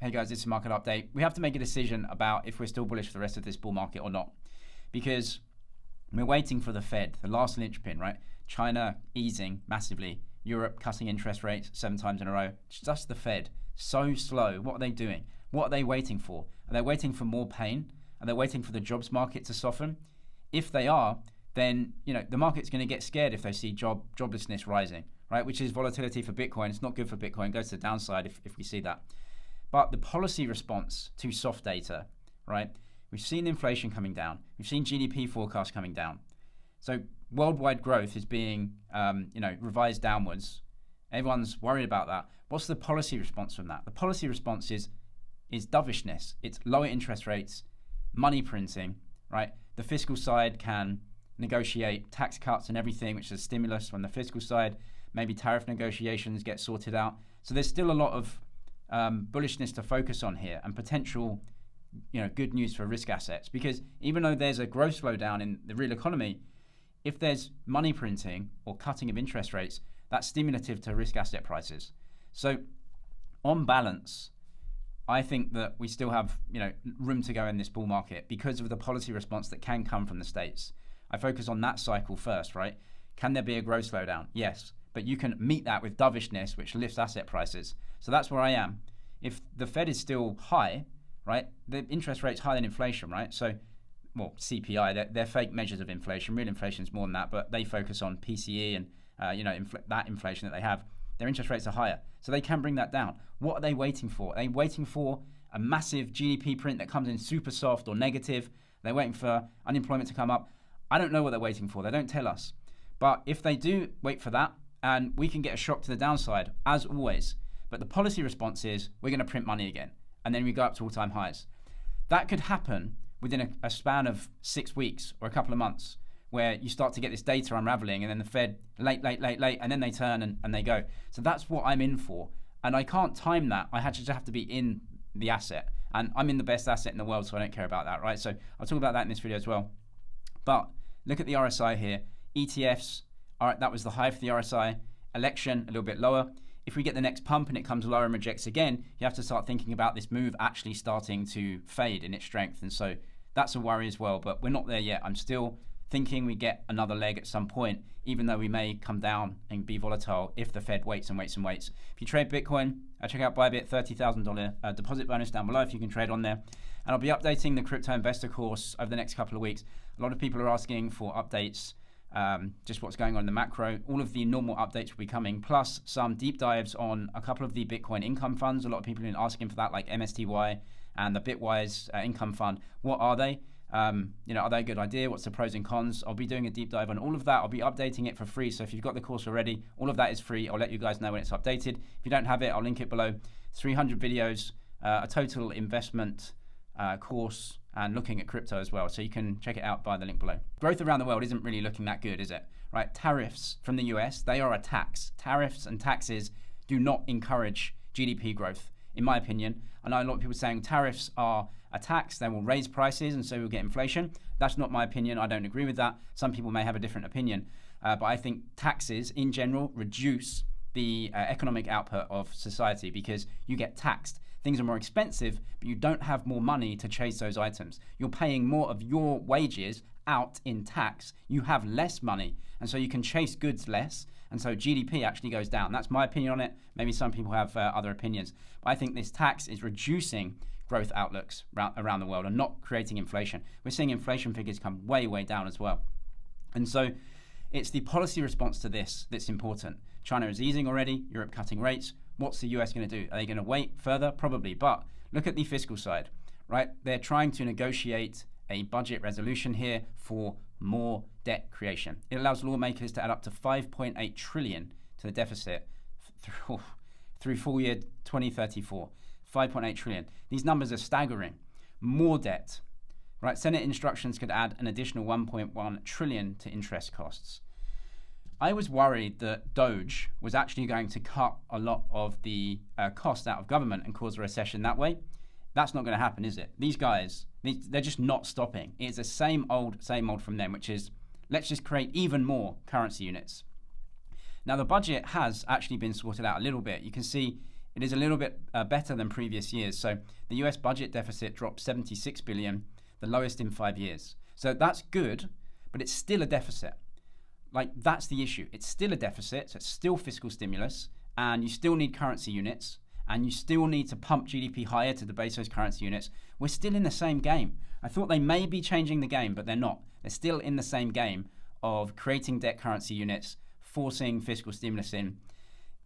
Hey guys, this is Market Update. We have to make a decision about if we're still bullish for the rest of this bull market or not, because we're waiting for the Fed, the last linchpin, right? China easing massively, Europe cutting interest rates 7 times in a row. It's just the Fed, so slow. What are they doing? What are they waiting for? Are they waiting for more pain? Are they waiting for the jobs market to soften? If they are, then the market's going to get scared if they see joblessness rising, right? Which is volatility for Bitcoin. It's not good for Bitcoin. It goes to the downside if we see that. But the policy response to soft data, right? We've seen inflation coming down. We've seen GDP forecasts coming down. So worldwide growth is being, revised downwards. Everyone's worried about that. What's the policy response from that? The policy response is dovishness. It's lower interest rates, money printing, right? The fiscal side can negotiate tax cuts and everything, which is stimulus from the fiscal side. Maybe tariff negotiations get sorted out. So there's still a lot of bullishness to focus on here, and potential, good news for risk assets. Because even though there's a growth slowdown in the real economy, if there's money printing or cutting of interest rates, that's stimulative to risk asset prices. So, on balance, I think that we still have, room to go in this bull market because of the policy response that can come from the States. I focus on that cycle first, right? Can there be a growth slowdown? Yes, but you can meet that with dovishness, which lifts asset prices. So that's where I am. If the Fed is still high, right, the interest rate's higher than inflation, right? So, CPI, they're fake measures of inflation. Real inflation is more than that, but they focus on PCE and, that inflation that they have. Their interest rates are higher, so they can bring that down. What are they waiting for? Are they waiting for a massive GDP print that comes in super soft or negative? They're waiting for unemployment to come up. I don't know what they're waiting for. They don't tell us. But if they do wait for that, and we can get a shock to the downside, as always. But the policy response is we're going to print money again, and then we go up to all-time highs. That could happen within a span of 6 weeks or a couple of months, where you start to get this data unraveling, and then the Fed late, and then they turn and they go. So that's what I'm in for, and I can't time that. I just have to be in the asset, and I'm in the best asset in the world, so I don't care about that, right? So I'll talk about that in this video as well. But look at the RSI here. ETFs, all right, that was the high for the RSI. Election, a little bit lower. If we get the next pump and it comes lower and rejects again, you have to start thinking about this move actually starting to fade in its strength. And so that's a worry as well, but we're not there yet. I'm still thinking we get another leg at some point, even though we may come down and be volatile if the Fed waits and waits and waits. If you trade Bitcoin, check out Bybit, $30,000 deposit bonus down below if you can trade on there. And I'll be updating the crypto investor course over the next couple of weeks. A lot of people are asking for updates, just what's going on in the macro. All of the normal updates will be coming, plus some deep dives on a couple of the Bitcoin income funds. A lot of people have been asking for that, like MSTY and the Bitwise income fund. What are they? Are they a good idea? What's the pros and cons? I'll be doing a deep dive on all of that. I'll be updating it for free. So if you've got the course already, all of that is free. I'll let you guys know when it's updated. If you don't have it, I'll link it below. 300 videos, a total investment course, and looking at crypto as well. So you can check it out by the link below. Growth around the world isn't really looking that good, is it? Right? Tariffs from the US, they are a tax. Tariffs and taxes do not encourage GDP growth, in my opinion. I know a lot of people saying tariffs are a tax, they will raise prices and so we'll get inflation. That's not my opinion. I don't agree with that. Some people may have a different opinion. But I think taxes in general reduce the economic output of society because you get taxed. Things are more expensive, but you don't have more money to chase those items. You're paying more of your wages out in tax. You have less money, and so you can chase goods less, and so GDP actually goes down. That's my opinion on it. Maybe some people have other opinions. But I think this tax is reducing growth outlooks around the world and not creating inflation. We're seeing inflation figures come way, way down as well. And so it's the policy response to this that's important. China is easing already, Europe cutting rates. What's the US going to do? Are they going to wait further? Probably. But look at the fiscal side, right? They're trying to negotiate a budget resolution here for more debt creation. It allows lawmakers to add up to 5.8 trillion to the deficit through full year 2034. 5.8 trillion. These numbers are staggering. More debt, right? Senate instructions could add an additional 1.1 trillion to interest costs. I was worried that Doge was actually going to cut a lot of the cost out of government and cause a recession that way. That's not going to happen, is it? These guys, they're just not stopping. It's the same old from them, which is let's just create even more currency units. Now, the budget has actually been sorted out a little bit. You can see It is a little bit better than previous years. So the US budget deficit dropped 76 billion, the lowest in 5 years. So that's good, but it's still a deficit. Like, that's the issue. It's still a deficit, so it's still fiscal stimulus, and you still need currency units, and you still need to pump GDP higher to debase those currency units. We're still in the same game. I thought they may be changing the game, but they're not. They're still in the same game of creating debt currency units, forcing fiscal stimulus in.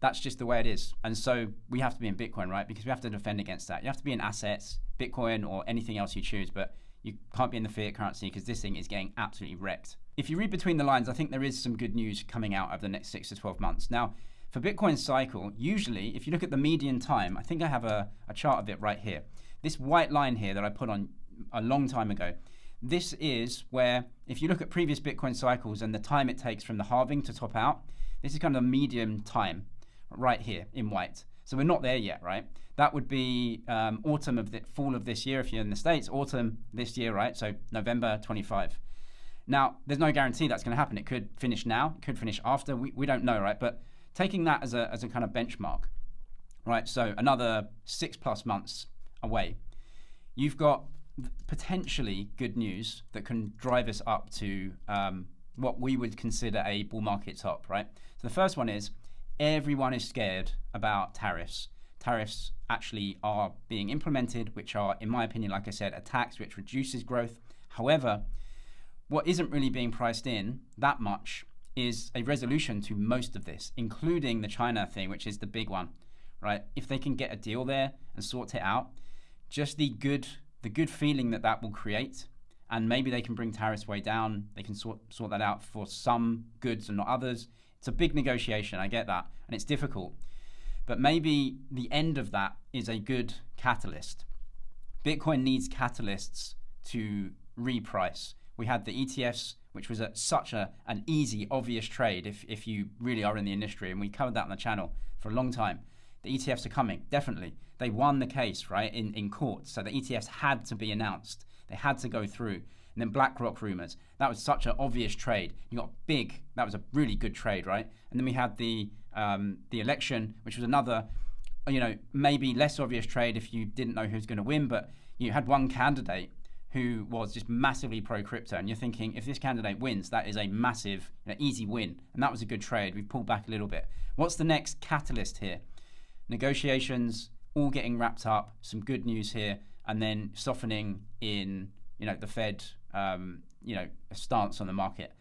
That's just the way it is. And so we have to be in Bitcoin, right? Because we have to defend against that. You have to be in assets, Bitcoin or anything else you choose, but you can't be in the fiat currency because this thing is getting absolutely wrecked. If you read between the lines, I think there is some good news coming out over the next 6 to 12 months. Now, for Bitcoin's cycle, usually, if you look at the median time, I think I have a chart of it right here. This white line here that I put on a long time ago, this is where, if you look at previous Bitcoin cycles and the time it takes from the halving to top out, this is kind of the median time right here in white. So we're not there yet, right? That would be fall of this year if you're in the States, autumn this year, right? So November 25. Now, there's no guarantee that's going to happen. It could finish now, it could finish after. We don't know, right? But taking that as a kind of benchmark, right? So another 6+ months away, you've got potentially good news that can drive us up to what we would consider a bull market top, right? So the first one is everyone is scared about tariffs. Tariffs actually are being implemented, which are, in my opinion, like I said, a tax which reduces growth. However, what isn't really being priced in that much is a resolution to most of this, including the China thing, which is the big one, right? If they can get a deal there and sort it out, just the good feeling that will create, and maybe they can bring tariffs way down, they can sort that out for some goods and not others. It's a big negotiation, I get that, and it's difficult. But maybe the end of that is a good catalyst. Bitcoin needs catalysts to reprice. We had the ETFs, which was such an easy, obvious trade if you really are in the industry, and we covered that on the channel for a long time. The ETFs are coming, definitely. They won the case, right, in court, so the ETFs had to be announced. They had to go through. And then BlackRock rumors. That was such an obvious trade. You got big. That was a really good trade, right? And then we had the election, which was another, maybe less obvious trade if you didn't know who was going to win. But you had one candidate who was just massively pro-crypto, and you're thinking, if this candidate wins, that is a massive, easy win. And that was a good trade. We've pulled back a little bit. What's the next catalyst here? Negotiations all getting wrapped up. Some good news here, and then softening in, the Fed. A stance on the market.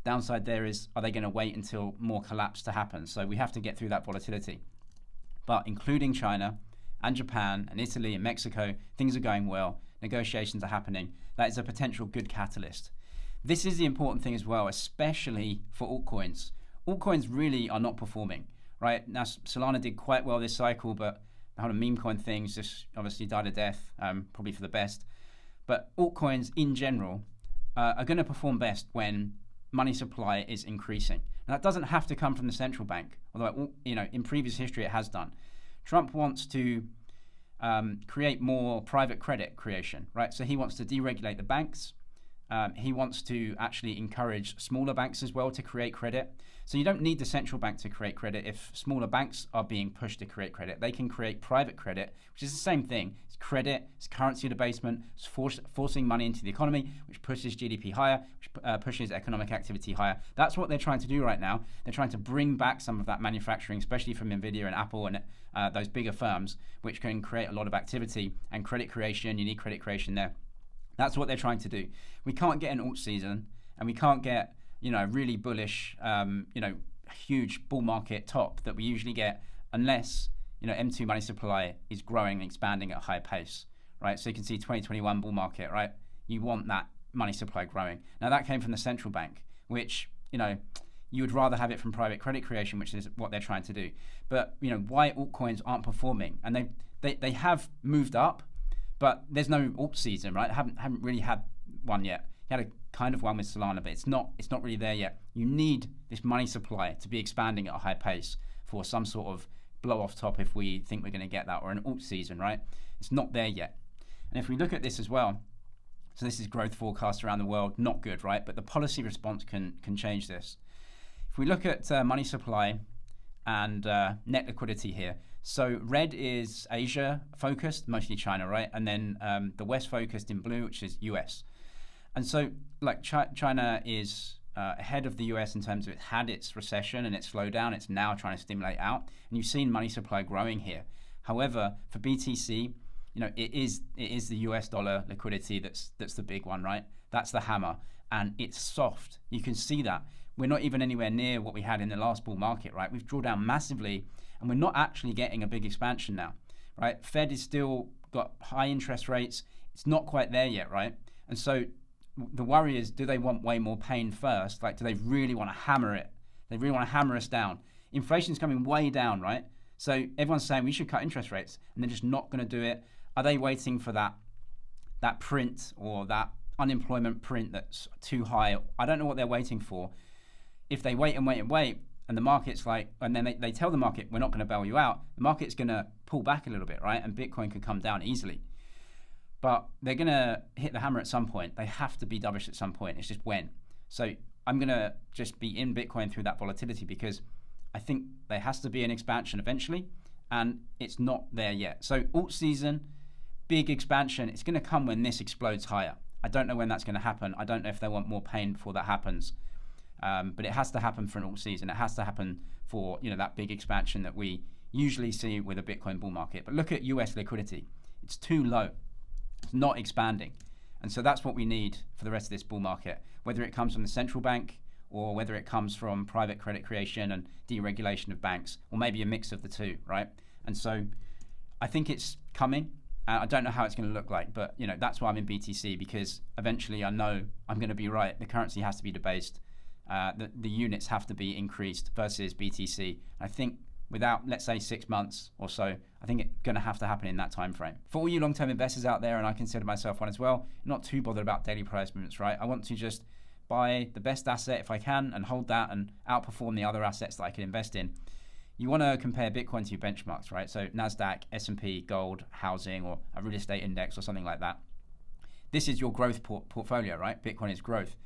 Downside there is, are they going to wait until more collapse to happen? So we have to get through that volatility. But including China and Japan and Italy and Mexico, things are going well. Negotiations are happening. That is a potential good catalyst. This is the important thing as well, especially for altcoins. Altcoins really are not performing, right? Now, Solana did quite well this cycle, but the whole meme coin things just obviously died a death, probably for the best. But altcoins in general are going to perform best when money supply is increasing. Now, that doesn't have to come from the central bank, although in previous history it has done. Trump wants to create more private credit creation, right? So he wants to deregulate the banks. He wants to actually encourage smaller banks as well to create credit. So you don't need the central bank to create credit. If smaller banks are being pushed to create credit, they can create private credit, which is the same thing. It's credit, it's currency debasement, it's forcing money into the economy, which pushes GDP higher, which pushes economic activity higher. That's what they're trying to do right now. They're trying to bring back some of that manufacturing, especially from Nvidia and Apple and those bigger firms, which can create a lot of activity and credit creation. You need credit creation there. That's what they're trying to do. We can't get an alt season, and we can't get really bullish, huge bull market top that we usually get unless M2 money supply is growing and expanding at a high pace, right? So you can see 2021 bull market, right? You want that money supply growing. Now that came from the central bank, which you would rather have it from private credit creation, which is what they're trying to do. But why altcoins aren't performing, and they have moved up. But there's no alt season, right? I haven't really had one yet. You had a kind of one with Solana, but it's not really there yet. You need this money supply to be expanding at a high pace for some sort of blow off top if we think we're going to get that, or an alt season, right? It's not there yet. And if we look at this as well, so this is growth forecasts around the world, not good, right? But the policy response can change this. If we look at money supply and net liquidity here, So red is Asia focused, mostly China, right? And then the West focused in blue, which is US. And so like China is ahead of the US in terms of it had its recession and its slowdown. It's now trying to stimulate out. And you've seen money supply growing here. However, for BTC, it is the US dollar liquidity that's the big one, right? That's the hammer. And it's soft. You can see that. We're not even anywhere near what we had in the last bull market, right? We've drawn down massively, and we're not actually getting a big expansion now, right? Fed is still got high interest rates. It's not quite there yet, right? And so the worry is, do they want way more pain first? Like, do they really want to hammer it? They really want to hammer us down. Inflation's coming way down, right? So everyone's saying we should cut interest rates, and they're just not going to do it. Are they waiting for that print or that unemployment print that's too high? I don't know what they're waiting for. If they wait and wait and wait, and the market's like, and then they tell the market, we're not going to bail you out, the market's going to pull back a little bit, right? And Bitcoin could come down easily. But they're going to hit the hammer at some point. They have to be dovish at some point. It's just when. So I'm going to just be in Bitcoin through that volatility, because I think there has to be an expansion eventually, and it's not there yet. So alt season, big expansion, it's going to come when this explodes higher. I don't know when that's going to happen. I don't know if they want more pain before that happens. But it has to happen for an alt season. It has to happen for that big expansion that we usually see with a Bitcoin bull market. But look at US liquidity. It's too low. It's not expanding. And so that's what we need for the rest of this bull market, whether it comes from the central bank or whether it comes from private credit creation and deregulation of banks, or maybe a mix of the two, right? And so I think it's coming. I don't know how it's going to look like, but that's why I'm in BTC, because eventually I know I'm going to be right. The currency has to be debased. The units have to be increased versus BTC. I think without, let's say, 6 months or so, I think it's going to have to happen in that time frame. For all you long-term investors out there, and I consider myself one as well, not too bothered about daily price movements, right? I want to just buy the best asset if I can and hold that and outperform the other assets that I can invest in. You want to compare Bitcoin to your benchmarks, right? So NASDAQ, S&P, gold, housing, or a real estate index or something like that. This is your growth portfolio, right? Bitcoin is growth.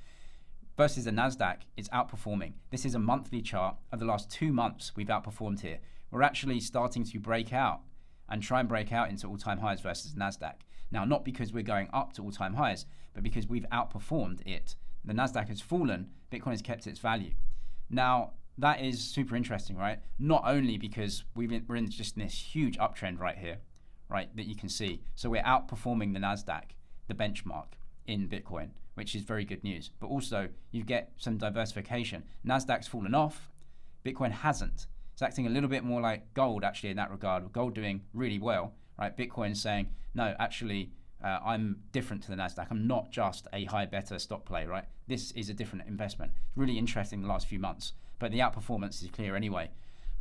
Versus the NASDAQ, it's outperforming. This is a monthly chart. Of the last 2 months, we've outperformed here. We're actually starting to break out and try and break out into all-time highs versus NASDAQ. Now, not because we're going up to all-time highs, but because we've outperformed it. The NASDAQ has fallen, Bitcoin has kept its value. Now, that is super interesting, right? Not only because we're in just this huge uptrend right here, right, that you can see. So we're outperforming the NASDAQ, the benchmark, in Bitcoin, which is very good news. But also, you get some diversification. NASDAQ's fallen off, Bitcoin hasn't. It's acting a little bit more like gold, actually, in that regard, with gold doing really well, right? Bitcoin saying, no, actually, I'm different to the NASDAQ. I'm not just a high beta stock play, right? This is a different investment. It's really interesting the last few months, but the outperformance is clear anyway,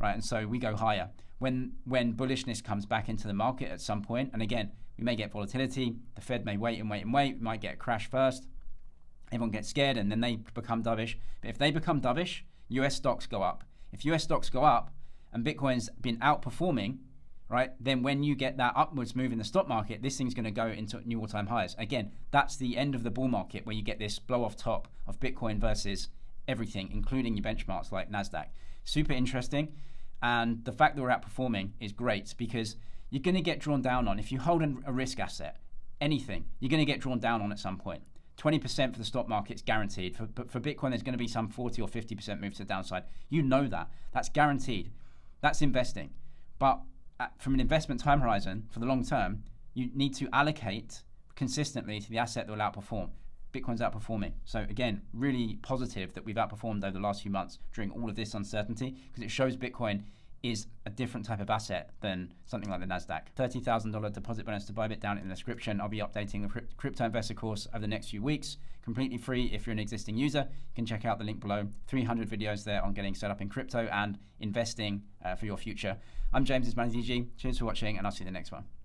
right? And so we go higher. When bullishness comes back into the market at some point, and again, we may get volatility, the Fed may wait and wait and wait, we might get a crash first, everyone gets scared and then they become dovish. But if they become dovish, US stocks go up. If US stocks go up and Bitcoin's been outperforming, right, then when you get that upwards move in the stock market, this thing's going to go into new all-time highs. Again, that's the end of the bull market where you get this blow off top of Bitcoin versus everything, including your benchmarks like NASDAQ. Super interesting. And the fact that we're outperforming is great, because you're going to get drawn down on. If you hold a risk asset, anything, you're going to get drawn down on at some point. 20% for the stock market's guaranteed. But for Bitcoin, there's going to be some 40 or 50% move to the downside. You know that. That's guaranteed. That's investing. But from an investment time horizon, for the long term, you need to allocate consistently to the asset that will outperform. Bitcoin's outperforming. So again, really positive that we've outperformed over the last few months during all of this uncertainty, because it shows Bitcoin is a different type of asset than something like the NASDAQ. $30,000 deposit bonus to Bybit down in the description. I'll be updating the Crypto Investor course over the next few weeks, completely free. If you're an existing user, you can check out the link below. 300 videos there on getting set up in crypto and investing for your future. I'm James, it's MannyDG. Cheers for watching, and I'll see you in the next one.